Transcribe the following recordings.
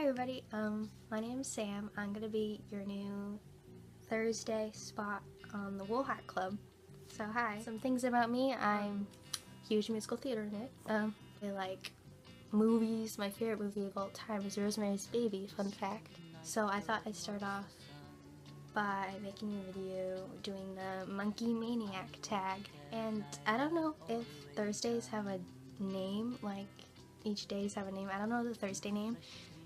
everybody, my name's Sam. I'm gonna be your new Thursday spot on the Wool Hat Club. So hi. Some things about me: I'm a huge musical theater nerd. I like movies. My favorite movie of all time is Rosemary's Baby, fun fact. So I thought I'd start off by making a video doing the Monkee Maniac Tag. And I don't know if Thursdays have a name, like each days have a name. I don't know the Thursday name,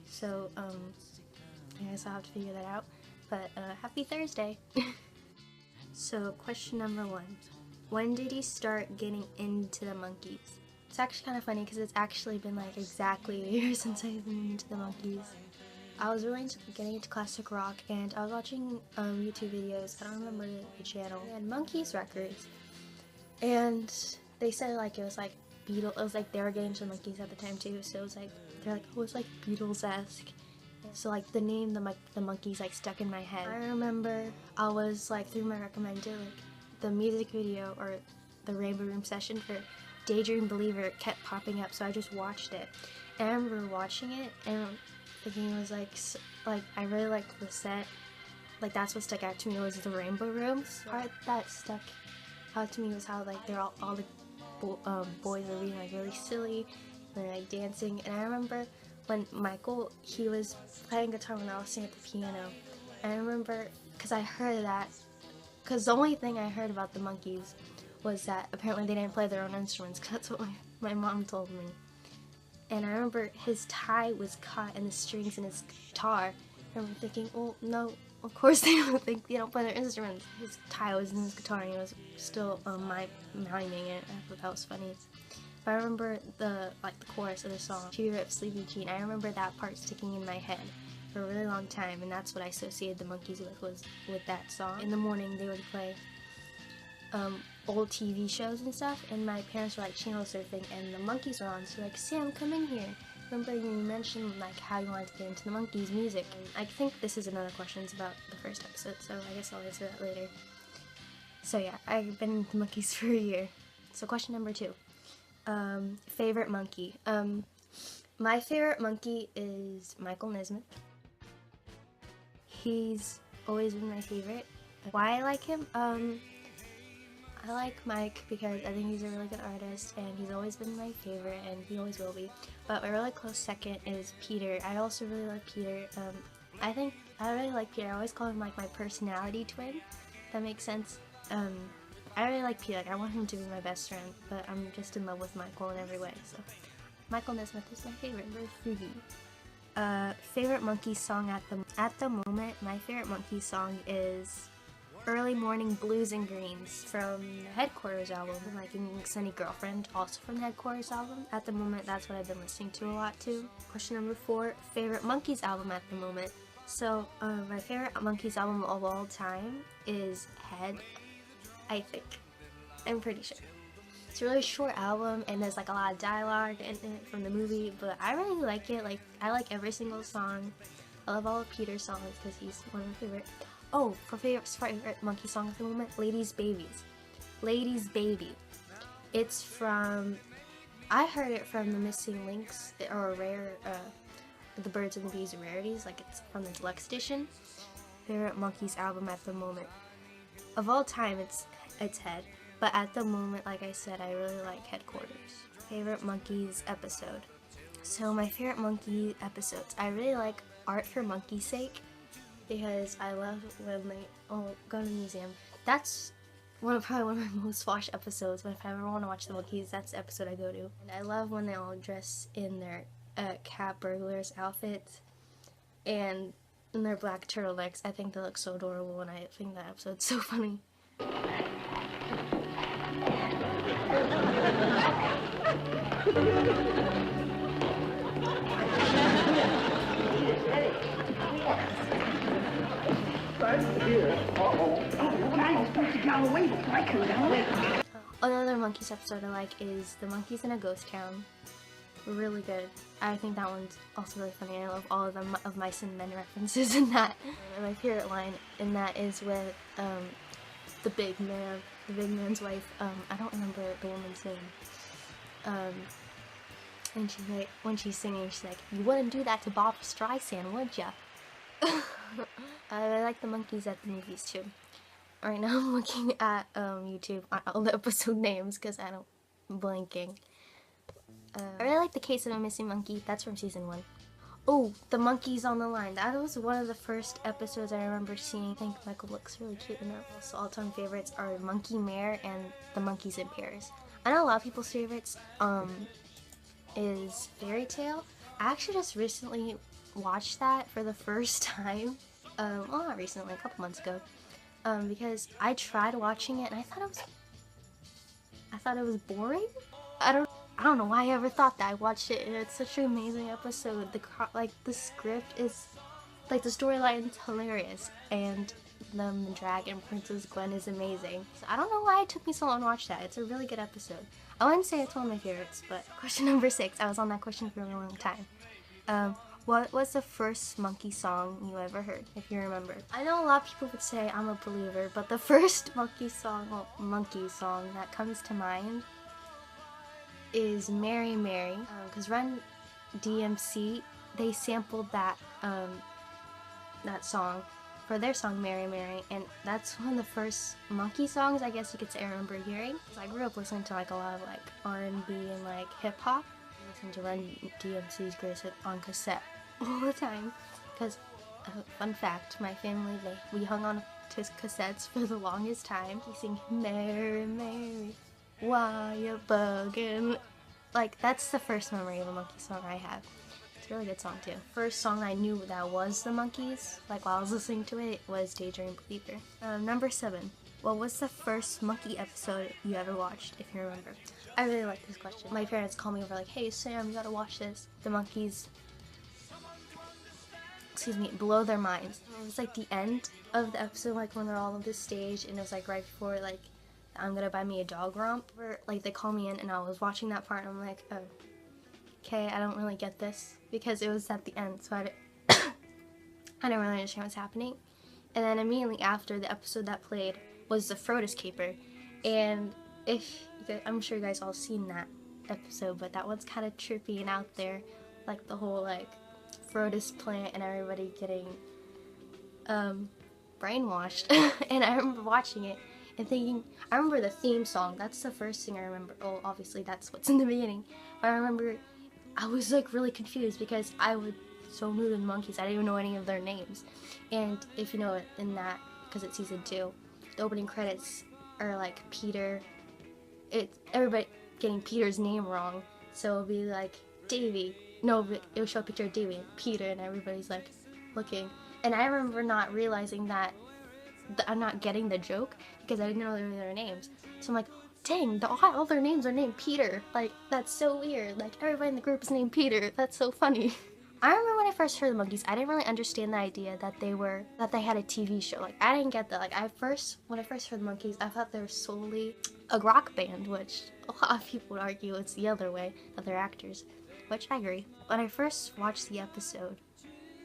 so I guess I'll have to figure that out. But happy Thursday. So question number 1, when did you start getting into the Monkees? It's actually kind of funny because it's actually been like exactly a year since I've been into the Monkees. I was really getting into classic rock, and I was watching YouTube videos. I don't remember the channel, and Monkees records, and they said like it was like Beatles. It was like they were getting to the Monkees at the time too, so it was like they're like, oh, it was like Beatles-esque. So like the name the Monkees like stuck in my head. I remember I was like through my recommended, like the music video or the Rainbow Room session for Daydream Believer kept popping up, so I just watched it. And I remember watching it and thinking it was like I really liked the set. Like that's what stuck out to me was the Rainbow Room. The part that stuck out to me was how like they're all the boys are being like really silly, and they're like dancing. And I remember when Michael, he was playing guitar when I was sitting at the piano. And I remember because I heard that, because the only thing I heard about the Monkees was that apparently they didn't play their own instruments, because that's what my mom told me. And I remember his tie was caught in the strings in his guitar. I remember thinking, oh no, of course they don't play their instruments. His tie was in his guitar and he was still miming it. I thought that was funny. But I remember the chorus of the song, Cheer Up Sleepy Jean. I remember that part sticking in my head for a really long time, and that's what I associated the Monkees with, was with that song. In the morning they would play old TV shows and stuff, and my parents were like channel surfing and the Monkees were on, so like, Sam, come in here. Remember you mentioned like how you wanted to get into the Monkees music. I think this is another question about the first episode, so I guess I'll answer that later. So yeah, I've been into the Monkees for a year. So question number 2. Favorite Monkee. My favorite Monkee is Michael Nesmith. He's always been my favorite. Why I like him? I like Mike because I think he's a really good artist, and he's always been my favorite, and he always will be. But my really close second is Peter. I also really like Peter. I think I really like Peter. I always call him like my personality twin. If that makes sense. I really like Peter. Like, I want him to be my best friend, but I'm just in love with Michael in every way. So Michael Nesmith is my favorite. Very fruity. Favorite Monkee song at the moment. My favorite Monkee song is Early Morning Blues and Greens from the Headquarters album, like Sunny Girlfriend, also from the Headquarters album. At the moment, that's what I've been listening to a lot too. Question number 4, favorite Monkees album at the moment. So, my favorite Monkees album of all time is Head, I think. I'm pretty sure. It's a really short album, and there's like a lot of dialogue in it from the movie, but I really like it. Like, I like every single song. I love all of Peter's songs because he's one of my favorite. Oh, for favorite Monkee song at the moment, Ladies Babies. Ladies Baby. It's from, I heard it from the Missing Links, or Rare, the Birds and the Bees and Rarities, like it's from the deluxe edition. Favorite Monkees album at the moment. Of all time, it's Head, but at the moment, like I said, I really like Headquarters. Favorite Monkees episode. So my favorite Monkee episodes, I really like Art for Monkey's Sake, because I love when they all go to the museum. That's probably one of my most watched episodes, but if I ever want to watch the Monkees, that's the episode I go to. And I love when they all dress in their cat burglars outfits and in their black turtlenecks. I think they look so adorable, and I think that episode's so funny. Another Monkees episode I like is The Monkees in a Ghost Town. Really good. I think that one's also really funny. I love all of them of Mice and Men references in that. And my favorite line in that is with the big man's wife. I don't remember the woman's name. And when she's singing, she's like, "You wouldn't do that to Barbra Streisand, would ya?" I like the monkeys at the movies too. Right now I'm looking at YouTube on all the episode names because I don't blanking. I really like The Case of a Missing Monkey. That's from season 1. Oh, The Monkeys on the Line. That was one of the first episodes I remember seeing. I think Michael looks really cute in that. Also, all-time favorites are Monkee Mare and The Monkeys in Pairs. I know a lot of people's favorites is Fairy Tale. I actually just recently watched that for the first time. Well, not recently, a couple months ago. Because I tried watching it and I thought it was boring. I don't know why I ever thought that. I watched it and it's such an amazing episode. The script is, like, the storyline's hilarious and the Dragon Princess Gwen is amazing. So I don't know why it took me so long to watch that. It's a really good episode. I wouldn't say it's one of my favorites, but question number 6. I was on that question for a really long time. What was the first Monkee song you ever heard, if you remember? I know a lot of people would say I'm a believer, but the first Monkee song that comes to mind is Mary Mary, because Run DMC, they sampled that song for their song Mary Mary, and that's one of the first Monkee songs I guess you could say I remember hearing. So I grew up listening to like a lot of like R&B and like hip hop. I listened to Run DMC's Greatest Hits on cassette all the time, because fun fact, my family we hung on to cassettes for the longest time. He sing Mary Mary, why you bugging? Like, that's the first memory of a Monkee song I have. It's a really good song too. First song I knew that was the Monkees, like while I was listening to it, was Daydream Believer. Number 7. What was the first Monkee episode you ever watched, if you remember? I really like this question. My parents called me over like, "Hey Sam, you gotta watch this. The Monkees, blow their minds." It was like the end of the episode, like when they're all on this stage, and it was like right before like I'm gonna buy me a dog romp. Like they call me in and I was watching that part and I'm like, oh, okay, I don't really get this, because it was at the end, so I didn't really understand what's happening. And then immediately after, the episode that played was the Frodis Caper, and I'm sure you guys all seen that episode, but that one's kind of trippy and out there, like the whole like Frodis plant and everybody getting brainwashed. And I remember watching it and thinking, I remember the theme song, that's the first thing I remember. Oh, obviously that's what's in the beginning. But I remember I was like really confused because I was so new to the Monkees, I didn't even know any of their names. And if you know it, in that, because it's season 2, the opening credits are like Peter, everybody getting Peter's name wrong, so it'll be like Davy, no, it'll show a picture of Davy and Peter, and everybody's like looking. And I remember not realizing that I'm not getting the joke because I didn't know their names. So I'm like, dang, all their names are named Peter. Like, that's so weird. Like, everybody in the group is named Peter. That's so funny. I remember when I first heard the Monkees, I didn't really understand the idea that they had a TV show. Like, I didn't get that. Like, when I first heard the Monkees, I thought they were solely a rock band, which a lot of people would argue it's the other way, that they're actors, which I agree. When I first watched the episode,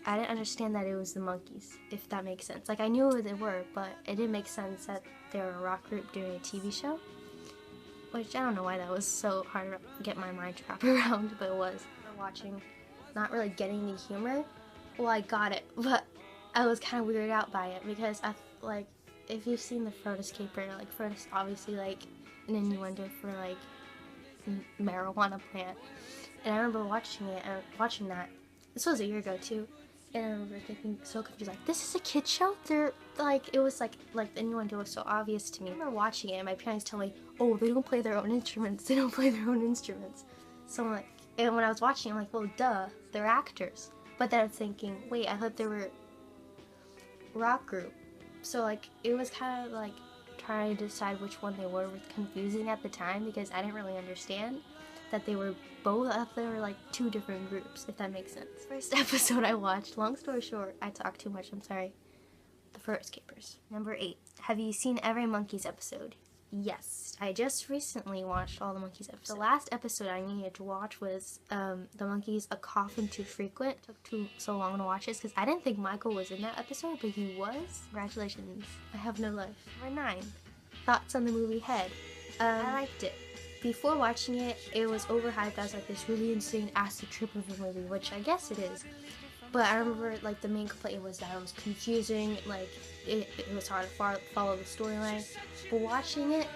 I didn't understand that it was the Monkees, if that makes sense. Like, I knew who they were, but it didn't make sense that they were a rock group doing a TV show. Which, I don't know why that was so hard to get my mind to wrap around, but it was. Watching, not really getting the humor. Well, I got it, but I was kind of weirded out by it, because if you've seen the Frodis Caper, like, Frodis obviously, like, an innuendo for, like, marijuana plant. And I remember watching that. This was a year ago, too. And I remember thinking, so confused, like, this is a kid's show? It was like the innuendo was so obvious to me. I remember watching it and my parents tell me, oh, they don't play their own instruments. They don't play their own instruments. So I'm like, and when I was watching, I'm like, well, duh, they're actors. But then I'm thinking, wait, I thought they were rock group. So, like, it was kind of like trying to decide which one they were was confusing at the time, because I didn't really understand that they were both, I thought they were like 2 different groups, if that makes sense. First episode I watched, long story short, I talk too much, I'm sorry. The Frodis Capers. Number 8. Have you seen every Monkees episode? Yes. I just recently watched all the Monkees episodes. The last episode I needed to watch was the Monkees A Coffin Too Frequent. It took so long to watch this because I didn't think Michael was in that episode, but he was. Congratulations. I have no life. Number 9. Thoughts on the movie Head. I liked it before watching it, it was overhyped as like this really insane acid trip of a movie, which I guess it is. But I remember like the main complaint was that it was confusing, like it was hard to follow the storyline. But watching it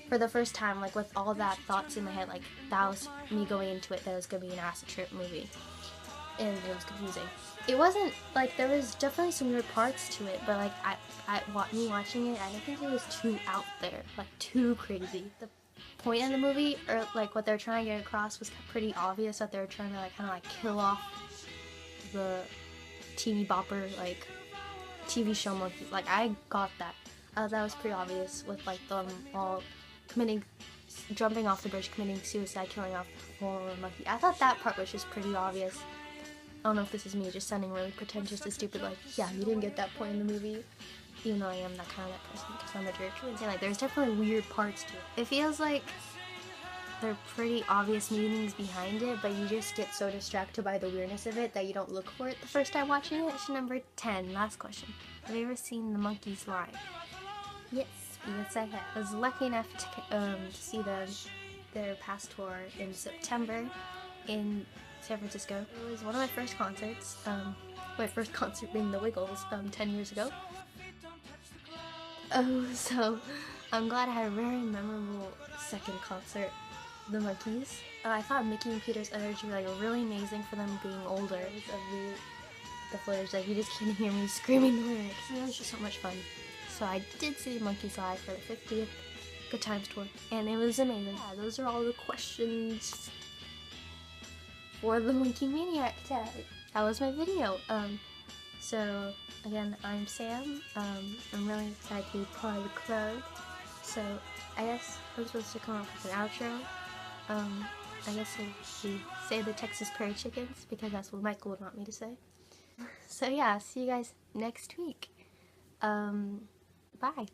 for the first time, like with all that thoughts in my head, like that was me going into it that it was gonna be an acid trip movie, and it was confusing. It wasn't like, there was definitely some weird parts to it, but like me watching it, I didn't think it was too out there, like too crazy. The point of the movie, or like what they're trying to get across, was pretty obvious, that they were trying to like kind of like kill off the teeny bopper like TV show monkeys. Like I got that. That was pretty obvious with like them all jumping off the bridge, committing suicide, killing off the poor monkey. I thought that part was just pretty obvious. I don't know if this is me just sounding really pretentious and stupid, like, yeah, you didn't get that point in the movie, even though I am that kind of that person because I'm a director. And like, there's definitely weird parts to it. It feels like there are pretty obvious meanings behind it, but you just get so distracted by the weirdness of it that you don't look for it the first time watching it. Question number 10, last question. Have you ever seen the Monkees live? Yes, I have. I was lucky enough to see their past tour in September in San Francisco. It was one of my first concerts. My first concert being the Wiggles 10 years ago. Oh, so I'm glad I had a very memorable second concert, the Monkees. I thought Mickey and Peter's energy were really amazing for them being older. Of the footage, like you just can't hear me screaming the lyrics. It was just so much fun. So I did see the Monkees live for the 50th Good Times tour, and it was amazing. Yeah, those are all the questions for the Monkee Maniac Tag. That was my video. So again, I'm Sam. I'm really excited to be part of the club. So I guess I'm supposed to come up with an outro. I guess we say the Texas Prairie Chickens because that's what Michael would want me to say. So yeah, see you guys next week. Bye.